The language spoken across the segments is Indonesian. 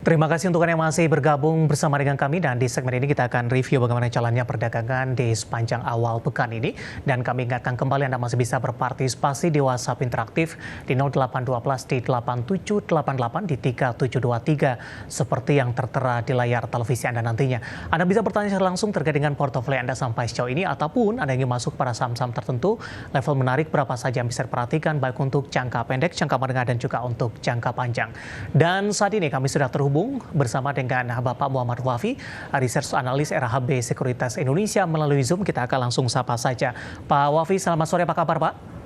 Terima kasih untuk Anda yang masih bergabung bersama dengan kami, dan di segmen ini kita akan review bagaimana jalannya perdagangan di sepanjang awal pekan ini. Dan kami ingatkan kembali Anda masih bisa berpartisipasi di WhatsApp interaktif di 0812 di 8788 di 3723 seperti yang tertera di layar televisi Anda nantinya. Anda bisa bertanya secara langsung terkait dengan portofolio Anda sampai sejauh ini, ataupun Anda ingin masuk pada saham-saham tertentu, level menarik berapa saja yang bisa diperhatikan baik untuk jangka pendek, jangka menengah, dan juga untuk jangka panjang. Dan saat ini kami sudah terhubung bersama dengan Bapak Muhammad Wafi, Research Analis RHB Sekuritas Indonesia melalui Zoom. Kita akan langsung sapa saja. Pak Wafi, selamat sore, apa kabar Pak?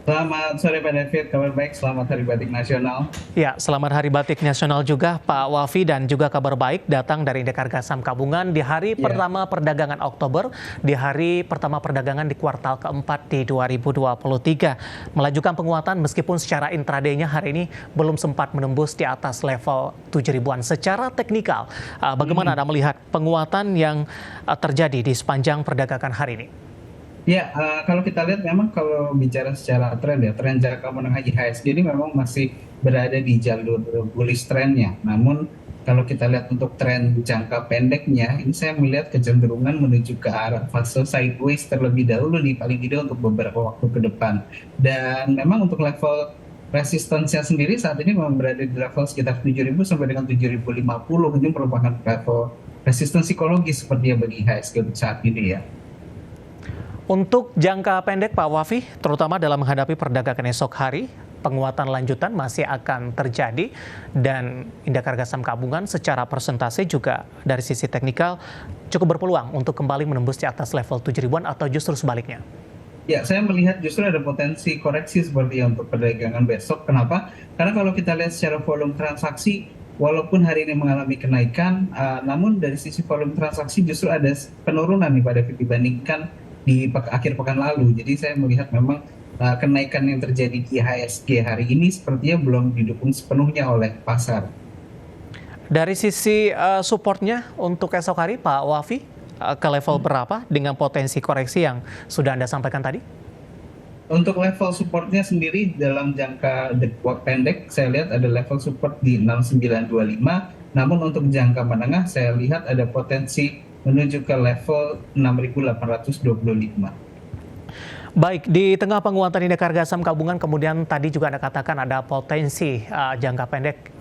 Selamat sore Pak David, kabar baik, selamat Hari Batik Nasional. Ya, selamat Hari Batik Nasional juga Pak Wafi, dan juga kabar baik datang dari Indeks Harga Saham Gabungan di hari pertama perdagangan Oktober, di hari pertama perdagangan di kuartal keempat di 2023. Melajukan penguatan meskipun secara intraday-nya hari ini belum sempat menembus di atas level 7.000-an. Secara teknikal, bagaimana Anda melihat penguatan yang terjadi di sepanjang perdagangan hari ini? Ya, kalau kita lihat memang kalau bicara secara tren ya, tren jangka menengah IHSG ini memang masih berada di jalur bullish trendnya. Namun kalau kita lihat untuk tren jangka pendeknya, ini saya melihat kecenderungan menuju ke arah fase sideways terlebih dahulu nih, paling tidak untuk beberapa waktu ke depan. Dan memang untuk level resistensinya sendiri saat ini memang berada di level sekitar 7.000 sampai dengan 7.050. Ini merupakan level resisten psikologis sepertinya bagi IHSG untuk saat ini ya. Untuk jangka pendek Pak Wafi, terutama dalam menghadapi perdagangan esok hari, penguatan lanjutan masih akan terjadi, dan Indeks Harga Saham Gabungan secara persentase juga dari sisi teknikal cukup berpeluang untuk kembali menembus di atas level 7.000-an atau justru sebaliknya? Ya, saya melihat justru ada potensi koreksi seperti untuk perdagangan besok. Kenapa? Karena kalau kita lihat secara volume transaksi, walaupun hari ini mengalami kenaikan, namun dari sisi volume transaksi justru ada penurunan nih pada dibandingkan di akhir pekan lalu. Jadi saya melihat memang kenaikan yang terjadi di IHSG hari ini sepertinya belum didukung sepenuhnya oleh pasar. Dari sisi supportnya untuk esok hari Pak Wafi, ke level berapa dengan potensi koreksi yang sudah Anda sampaikan tadi? Untuk level supportnya sendiri dalam jangka pendek saya lihat ada level support di 6925. Namun untuk jangka menengah saya lihat ada potensi menuju ke level 6.825. Baik, di tengah penguatan Indeks Harga Saham Gabungan, kemudian tadi juga Anda katakan ada potensi jangka pendek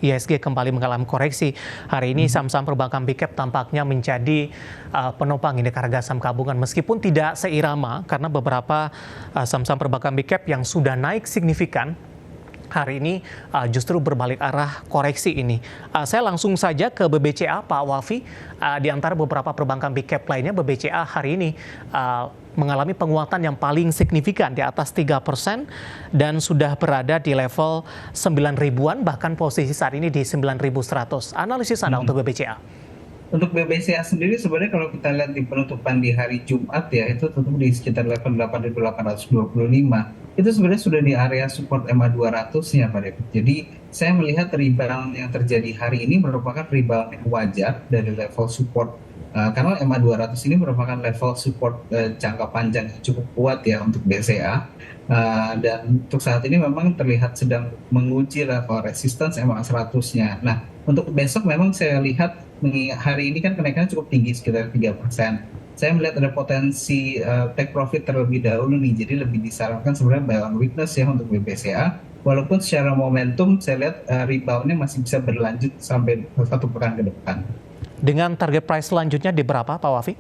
IHSG kembali mengalami koreksi. Hari ini saham-saham perbankan big cap tampaknya menjadi penopang Indeks Harga Saham Gabungan, meskipun tidak seirama karena beberapa saham-saham perbankan big cap yang sudah naik signifikan hari ini justru berbalik arah koreksi ini. Saya langsung saja ke BBCA, Pak Wafi. Di antara beberapa perbankan big cap lainnya, BBCA hari ini mengalami penguatan yang paling signifikan di atas 3% dan sudah berada di level 9.000-an, bahkan posisi saat ini di 9.100. Analisis Anda untuk BBCA? Untuk BBCA sendiri sebenarnya kalau kita lihat di penutupan di hari Jumat ya, itu tutup di sekitar level 8.825. Itu sebenarnya sudah di area support EMA 200-nya Pak David. Jadi saya melihat rebound yang terjadi hari ini merupakan rebound yang wajar dari level support. Karena EMA 200 ini merupakan level support jangka panjang yang cukup kuat ya untuk BCA. Dan untuk saat ini memang terlihat sedang menguji level resistance EMA 100-nya. Nah, untuk besok memang saya lihat hari ini kan kenaikannya cukup tinggi sekitar 3%. Saya melihat ada potensi take profit terlebih dahulu nih, jadi lebih disarankan sebenarnya buy on weakness ya untuk BBCA. Walaupun secara momentum saya lihat reboundnya masih bisa berlanjut sampai 1 pekan ke depan. Dengan target price selanjutnya di berapa Pak Wafi?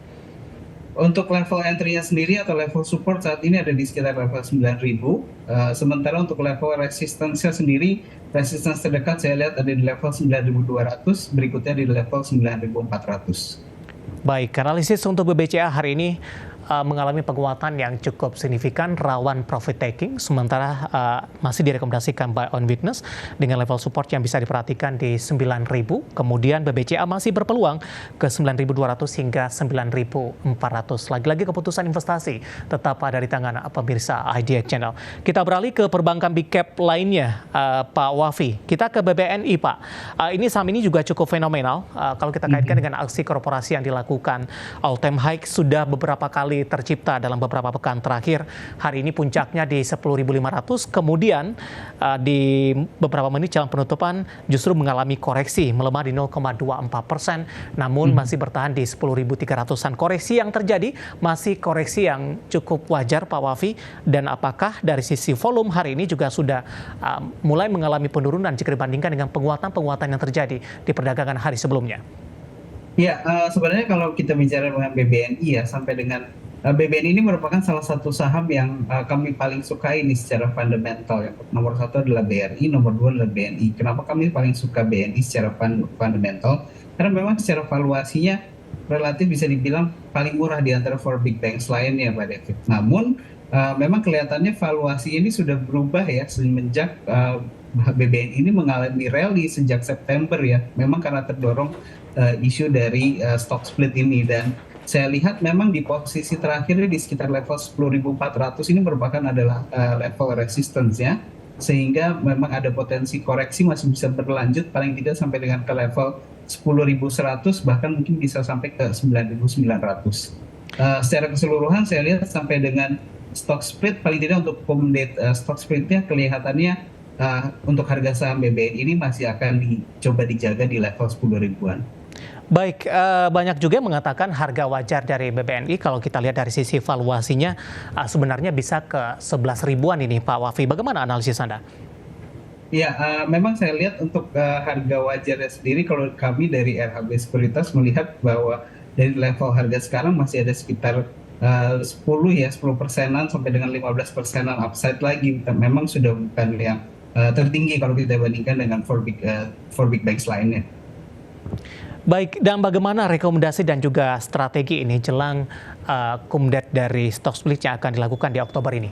Untuk level entry-nya sendiri atau level support saat ini ada di sekitar level 9.000. Sementara untuk level resistance-nya sendiri, resistance terdekat saya lihat ada di level 9.200, berikutnya di level 9.400. Baik, analisis untuk BBCA hari ini mengalami penguatan yang cukup signifikan, rawan profit taking, sementara masih direkomendasikan buy on weakness dengan level support yang bisa diperhatikan di 9.000. Kemudian BBCA masih berpeluang ke 9.200 hingga 9.400. Lagi-lagi keputusan investasi tetap ada di tangan pemirsa IDX Channel. Kita beralih ke perbankan big cap lainnya, Pak Wafi. Kita ke BBNI, Pak. Ini saham ini juga cukup fenomenal kalau kita kaitkan dengan aksi korporasi yang dilakukan. All time high sudah beberapa kali kembali tercipta dalam beberapa pekan terakhir. Hari ini puncaknya di 10.500, kemudian di beberapa menit jelang penutupan justru mengalami koreksi, melemah di 0,24%, namun masih bertahan di 10.300-an. Koreksi yang terjadi masih koreksi yang cukup wajar, Pak Wafi, dan apakah dari sisi volume hari ini juga sudah mulai mengalami penurunan jika dibandingkan dengan penguatan-penguatan yang terjadi di perdagangan hari sebelumnya? Ya, sebenarnya kalau kita bicara dengan BBNI ya, sampai dengan BBNI ini merupakan salah satu saham yang kami paling sukai nih secara fundamental. Yang nomor satu adalah BRI, nomor dua adalah BNI. Kenapa kami paling suka BNI secara fundamental? Karena memang secara valuasinya relatif bisa dibilang paling murah di antara four big banks lainnya, Pak David. Namun memang kelihatannya valuasi ini sudah berubah ya semenjak BBNI ini mengalami rally sejak September ya. Memang karena terdorong isu dari stock split ini, dan saya lihat memang di posisi terakhirnya di sekitar level 10.400 ini merupakan adalah level resistance ya, sehingga memang ada potensi koreksi masih bisa berlanjut paling tidak sampai dengan ke level 10.100, bahkan mungkin bisa sampai ke 9.900. Secara keseluruhan saya lihat sampai dengan stock split paling tidak untuk komodit stock splitnya kelihatannya untuk harga saham BBNI ini masih akan dicoba dijaga di level 10 ribuan. Baik, banyak juga yang mengatakan harga wajar dari BBNI kalau kita lihat dari sisi valuasinya sebenarnya bisa ke 11 ribuan ini, Pak Wafi. Bagaimana analisis Anda? Ya, memang saya lihat untuk harga wajarnya sendiri, kalau kami dari RHB Sekuritas melihat bahwa dari level harga sekarang masih ada sekitar 10%-an sampai dengan 15%-an upside lagi. Memang sudah bukan yang tertinggi kalau kita bandingkan dengan four big banks lainnya. Baik, dan bagaimana rekomendasi dan juga strategi ini jelang kumdet dari stock split yang akan dilakukan di Oktober ini?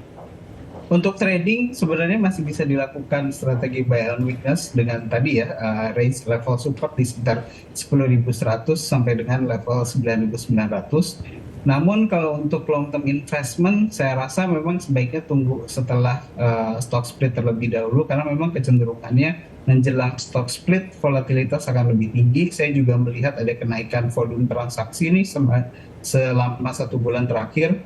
Untuk trading sebenarnya masih bisa dilakukan strategi buy on weakness dengan tadi ya range level support di sekitar 10.100 sampai dengan level 9.900. Namun kalau untuk long term investment saya rasa memang sebaiknya tunggu setelah stock split terlebih dahulu, karena memang kecenderungannya menjelang stock split volatilitas akan lebih tinggi. Saya juga melihat ada kenaikan volume transaksi ini selama 1 bulan terakhir.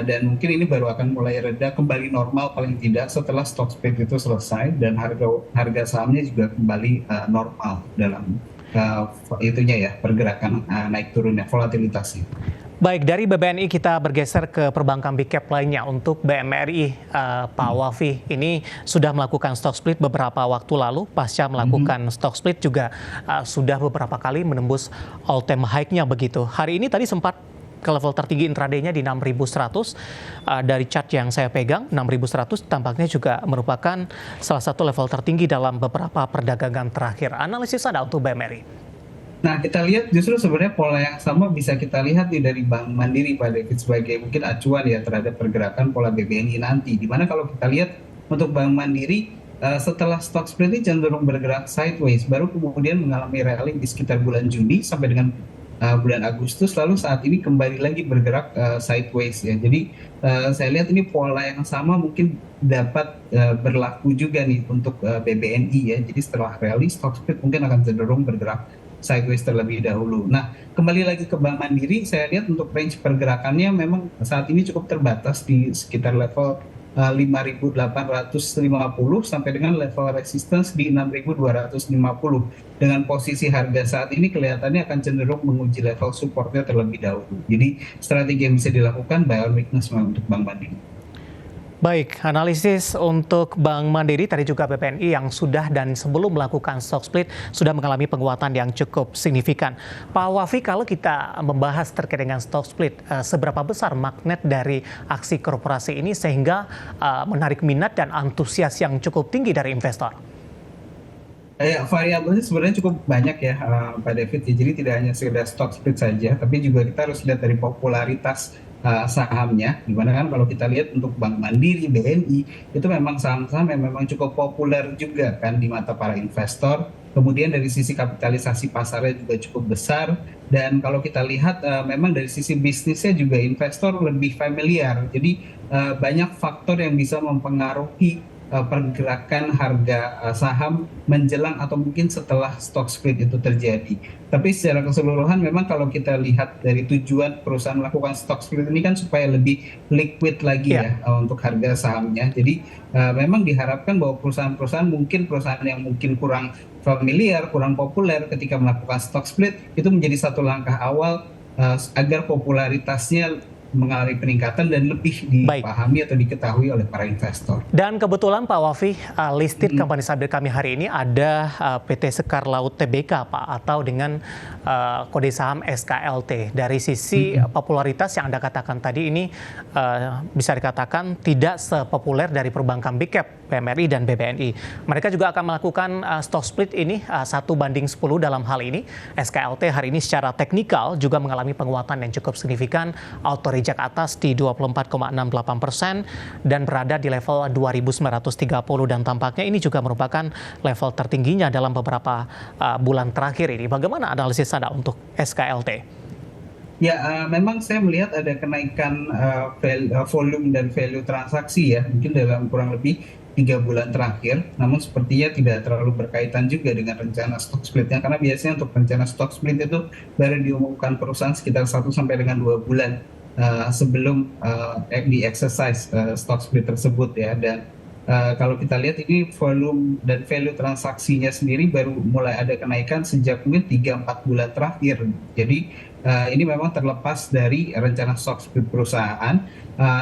Dan mungkin ini baru akan mulai reda kembali normal paling tidak setelah stock split itu selesai dan harga sahamnya juga kembali normal dalam itunya ya, pergerakan naik turunnya volatilitasnya. Baik, dari BBNI kita bergeser ke perbankan big cap lainnya. Untuk BMRI, Pak Wafi, ini sudah melakukan stock split beberapa waktu lalu. Pasca melakukan stock split juga sudah beberapa kali menembus all time high-nya begitu. Hari ini tadi sempat ke level tertinggi intraday-nya di 6.100. Dari chart yang saya pegang, 6.100 tampaknya juga merupakan salah satu level tertinggi dalam beberapa perdagangan terakhir. Analisis Anda untuk BMRI? Nah, kita lihat justru sebenarnya pola yang sama bisa kita lihat nih dari Bank Mandiri, Pak David, sebagai mungkin acuan ya terhadap pergerakan pola BBNI nanti. Dimana kalau kita lihat untuk Bank Mandiri setelah stock split ini cenderung bergerak sideways, baru kemudian mengalami rally di sekitar bulan Juni sampai dengan bulan Agustus, lalu saat ini kembali lagi bergerak sideways ya. Jadi saya lihat ini pola yang sama mungkin dapat berlaku juga nih untuk BBNI ya. Jadi setelah rally stock split mungkin akan cenderung bergerak sideways terlebih dahulu. Nah, kembali lagi ke Bank Mandiri, saya lihat untuk range pergerakannya memang saat ini cukup terbatas di sekitar level 5.850 sampai dengan level resistance di 6.250. Dengan posisi harga saat ini kelihatannya akan cenderung menguji level supportnya terlebih dahulu. Jadi strategi yang bisa dilakukan buy on weakness untuk Bank Mandiri. Baik, analisis untuk Bank Mandiri, tadi juga BPNI yang sudah dan sebelum melakukan stock split sudah mengalami penguatan yang cukup signifikan. Pak Wafi, kalau kita membahas terkait dengan stock split, seberapa besar magnet dari aksi korporasi ini sehingga menarik minat dan antusias yang cukup tinggi dari investor? Variabelnya sebenarnya cukup banyak ya, Pak David. Jadi tidak hanya sekedar stock split saja, tapi juga kita harus lihat dari popularitas sahamnya. Dimana kan kalau kita lihat untuk Bank Mandiri, BNI, itu memang saham-saham yang memang cukup populer juga kan di mata para investor. Kemudian dari sisi kapitalisasi pasarnya juga cukup besar. Dan kalau kita lihat memang dari sisi bisnisnya juga investor lebih familiar. Jadi banyak faktor yang bisa mempengaruhi pergerakan harga saham menjelang atau mungkin setelah stock split itu terjadi. Tapi secara keseluruhan memang kalau kita lihat dari tujuan perusahaan melakukan stock split ini kan supaya lebih liquid lagi Ya. ya untuk harga sahamnya. Jadi memang diharapkan bahwa perusahaan-perusahaan mungkin perusahaan yang mungkin kurang familiar, kurang populer ketika melakukan stock split itu menjadi satu langkah awal agar popularitasnya mengalami peningkatan dan lebih Baik. dipahami atau diketahui oleh para investor. Dan kebetulan Pak Wafi, listed company update kami hari ini ada PT Sekar Laut Tbk, Pak, atau dengan kode saham SKLT. Dari sisi popularitas yang Anda katakan tadi ini bisa dikatakan tidak sepopuler dari perbankan Big Cap, PMRI dan BBNI. Mereka juga akan melakukan stock split ini 1:10 dalam hal ini. SKLT hari ini secara teknikal juga mengalami penguatan yang cukup signifikan, auto reject atas di 24,68% dan berada di level 2.930 dan tampaknya ini juga merupakan level tertingginya dalam beberapa bulan terakhir ini. Bagaimana analisis Anda untuk SKLT? Ya, memang saya melihat ada kenaikan volume dan value transaksi ya, mungkin dalam kurang lebih 3 bulan terakhir. Namun sepertinya tidak terlalu berkaitan juga dengan rencana stock splitnya, karena biasanya untuk rencana stock split itu baru diumumkan perusahaan sekitar 1 sampai dengan 2 bulan sebelum di exercise stock split tersebut ya. Dan kalau kita lihat ini volume dan value transaksinya sendiri baru mulai ada kenaikan sejak mungkin 3-4 bulan terakhir. Jadi ini memang terlepas dari rencana stock split perusahaan.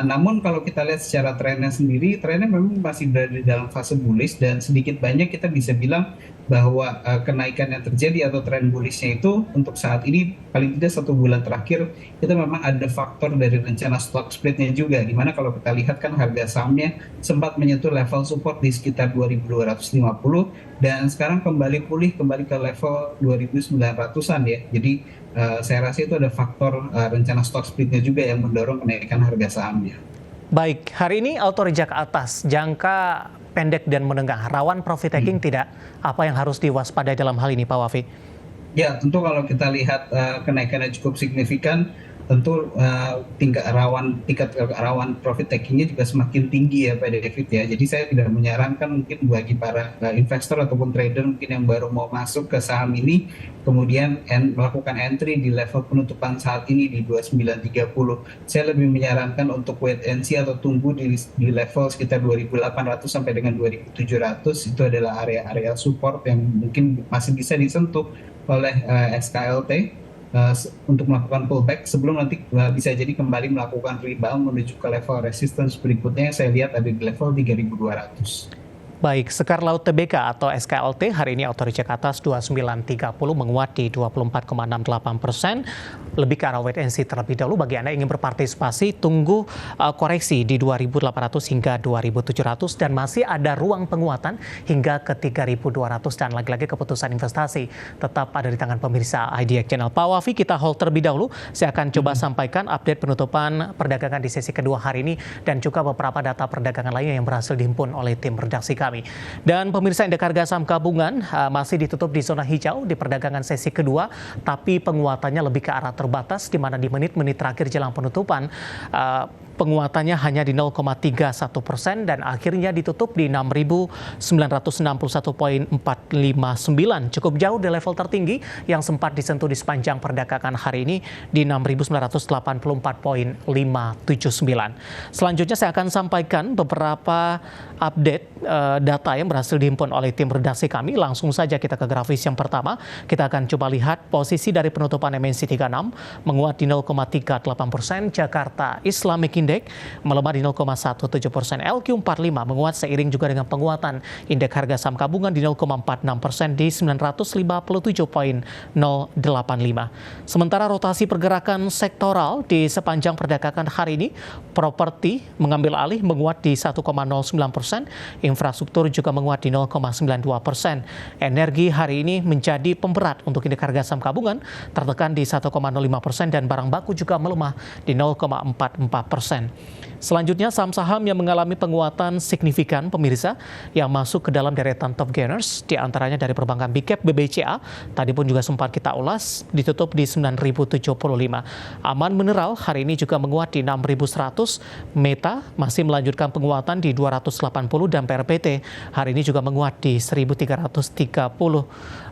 Namun kalau kita lihat secara trennya sendiri, trennya memang masih berada dalam fase bullish dan sedikit banyak kita bisa bilang bahwa kenaikan yang terjadi atau tren bullishnya itu untuk saat ini paling tidak 1 bulan terakhir itu memang ada faktor dari rencana stock splitnya juga, dimana kalau kita lihat kan harga sahamnya sempat menyentuh level support di sekitar 2.250 dan sekarang kembali pulih kembali ke level 2.900-an ya. Jadi saya rasa itu ada faktor rencana stock splitnya juga yang mendorong kenaikan harga sahamnya. Baik, hari ini auto reject atas, jangka pendek dan menengah, rawan profit taking tidak? Apa yang harus diwaspadai dalam hal ini, Pak Wafi? Ya, tentu kalau kita lihat kenaikannya cukup signifikan, tentu tingkat rawan profit takingnya juga semakin tinggi ya Pak David ya. Jadi saya tidak menyarankan mungkin bagi para investor ataupun trader mungkin yang baru mau masuk ke saham ini, kemudian melakukan entry di level penutupan saat ini di 2930. Saya lebih menyarankan untuk wait and see atau tunggu di level sekitar 2.800 sampai dengan 2.700. Itu adalah area-area support yang mungkin masih bisa disentuh oleh SKLT untuk melakukan pullback sebelum nanti bisa jadi kembali melakukan rebound menuju ke level resistance berikutnya yang saya lihat ada di level 3.200. Baik, Sekar Laut Tbk atau SKLT hari ini auto reject atas 2930 menguat di 24,68%. Lebih ke arah wait and see terlebih dahulu. Bagi Anda yang ingin berpartisipasi, tunggu koreksi di 2.800 hingga 2.700 dan masih ada ruang penguatan hingga ke 3.200 dan lagi-lagi keputusan investasi tetap ada di tangan pemirsa IDX Channel. Pak Wafi, kita hold terlebih dahulu. Saya akan coba sampaikan update penutupan perdagangan di sesi kedua hari ini dan juga beberapa data perdagangan lainnya yang berhasil dihimpun oleh tim redaksi kami. Dan pemirsa, indeks harga saham gabungan masih ditutup di zona hijau di perdagangan sesi kedua, tapi penguatannya lebih ke arah terbatas di mana di menit-menit terakhir jelang penutupan penguatannya hanya di 0,31% dan akhirnya ditutup di 6.961,459, cukup jauh dari level tertinggi yang sempat disentuh di sepanjang perdagangan hari ini di 6.984,579. Selanjutnya saya akan sampaikan beberapa update data yang berhasil dihimpun oleh tim redaksi kami. Langsung saja kita ke grafis yang pertama. Kita akan coba lihat posisi dari penutupan MNC 36 menguat di 0,38%, Jakarta Islamic Index melemah di 0,17%, LQ45 menguat seiring juga dengan penguatan indeks harga saham gabungan di 0,46% di 957,085. Sementara rotasi pergerakan sektoral di sepanjang perdagangan hari ini, properti mengambil alih menguat di 1,09%, infrastruktur juga menguat di 0,92%. Energi hari ini menjadi pemberat untuk indeks harga saham gabungan, tertekan di 1,05% dan barang baku juga melemah di 0,44%. Selanjutnya, saham-saham yang mengalami penguatan signifikan pemirsa yang masuk ke dalam deretan top gainers, di antaranya dari perbankan Big Cap BBCA, tadi pun juga sempat kita ulas, ditutup di 9.075. Aman Mineral hari ini juga menguat di 6.100, Meta masih melanjutkan penguatan di 280 dan PRPT hari ini juga menguat di 1.330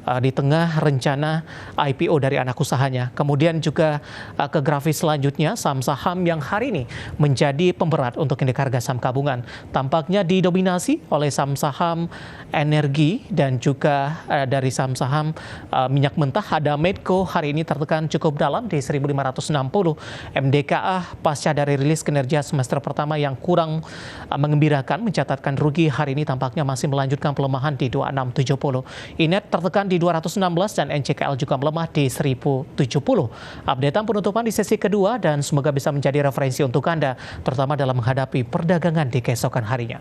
di tengah rencana IPO dari anak usahanya. Kemudian juga ke grafis selanjutnya, saham-saham yang hari ini menjadi pemberat untuk indeks harga saham gabungan tampaknya didominasi oleh saham-saham energi dan juga dari saham-saham minyak mentah. Ada Medco hari ini tertekan cukup dalam di 1.560. MDKA pasca dari rilis kinerja semester pertama yang kurang mengembirakan mencatatkan rugi hari ini tampaknya masih melanjutkan pelemahan di 2670. Inet tertekan di 216 dan NCKL juga melemah di 1070. Updatean penutupan di sesi kedua dan semoga bisa menjadi referensi untuk Anda, terutama dalam menghadapi perdagangan di keesokan harinya.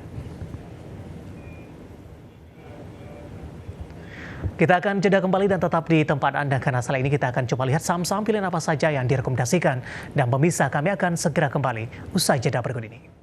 Kita akan jeda kembali dan tetap di tempat Anda karena setelah ini kita akan coba lihat saham-saham pilihan apa saja yang direkomendasikan. Dan pemirsa, kami akan segera kembali usai jeda berikut ini.